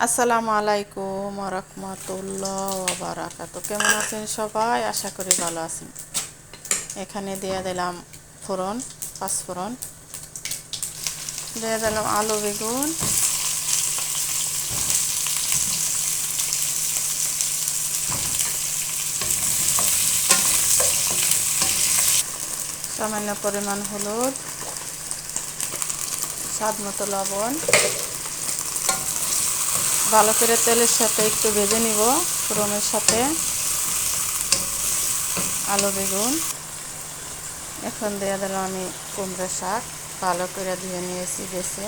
আসসালামু আলাইকুম ওয়া রাহমাতুল্লাহ ওয়া বারাকাতুহু। কেমন আছেন সবাই? আশা করি ভালো আছেন। এখানে দিয়ে দিলাম ফোড়ন, পাঁচফোড়ন, দিয়ে দিলাম আলু বেগুন, সামান্য পরিমাণ হলুদ, স্বাদ মতো লবণ। ভালো করে তেলের সাথে একটু ভেজে নিব। ফোড়নের সাথে আলু বেগুন। এখন দিয়ে দিলাম আমি কুমড়ো শাক, ভালো করে ধুয়ে নিয়েছি বেছে।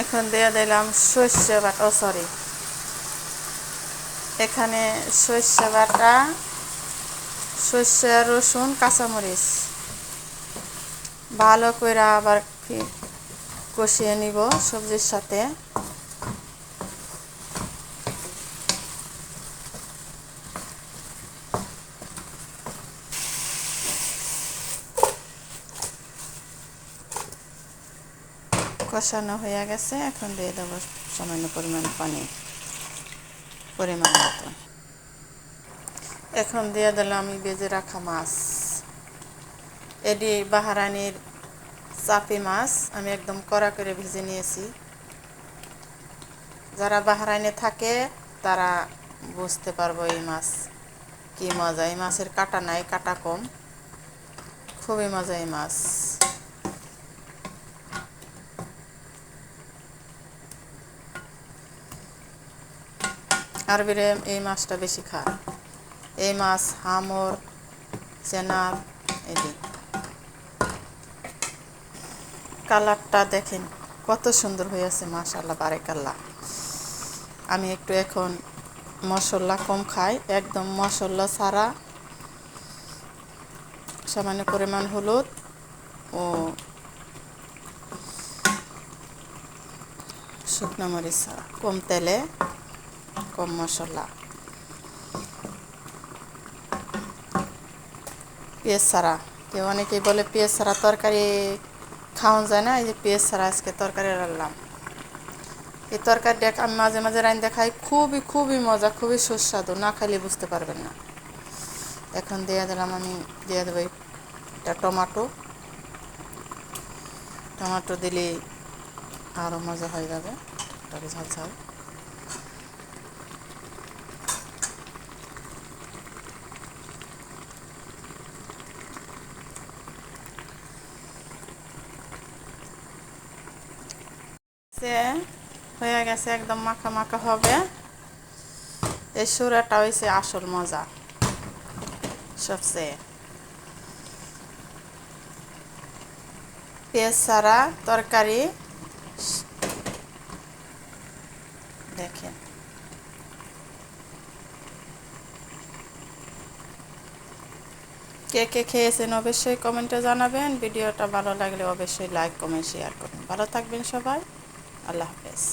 এখন দিয়ে দিলাম সর্ষে বাটা, এখানে সর্ষে বাটা, সর্ষে, রসুন, কাঁচামরিচ ভালো করে আবার কষিয়ে নিব সবজির সাথে। কষানো হয়ে গেছে, এখন দিয়ে দেবো সামান্য পরিমাণ পানি, পরিমাণ মতো। এখন দিয়ে দিলাম আমি ভেজে রাখা মাছ। এটি বাহারানির চাপি মাছ, আমি একদম কড়া করে ভেজে নিয়েছি। যারা বাহারাইনে থাকে তারা বুঝতে পারবো এই মাছ কি মজা। এই মাছের কাটা নাই, কাটা কম, খুবই মজা এই মাছ। আরবিরে এই মাছটা বেশি খায়। এই মাছ হামর, চেনাব, এটি কালারটা দেখেন কত সুন্দর হয়েছে, মাশাআল্লাহ বারাকাল্লাহ। আমি একটু এখন মশলা কম খাই, একদম মশলা ছাড়া সামান্য পরিমাণ হলুদ ও শুকনো মরিচ ছাড়া, কম তেলে কম মশলা, পেঁয়াজ ছাড়া। কেউ অনেকেই বলে পেঁয়াজ ছাড়া তরকারি খাওয়া যায় না, এই যে পেঁয়াজ ছাড়া আজকে তরকারি রান্নাম। এই তরকারিটা আমি মাঝে মাঝে রান্না খাই, খুবই খুবই মজা, খুবই সুস্বাদু, না খাইলে বুঝতে পারবেন না। এখন দিয়ে দিলাম আমি, দিয়ে দেবো একটা টমেটো। টমেটো দিলে আরও মজা হয়ে যাবে, তবে ঝাল ঝাল। সে হয়ে গেছে, একদম মাখা মাখা হবে। এই সুরাটা হয়েছে আসল মজা সবচেয়ে। পেঁয়াজ ছাড়া তরকারি দেখেন। কে কে খেয়েছেন অবশ্যই কমেন্টে জানাবেন। ভিডিওটা ভালো লাগলে অবশ্যই লাইক, কমেন্ট, শেয়ার করুন। ভালো থাকবেন সবাই। আল্লাহ হাফেজ।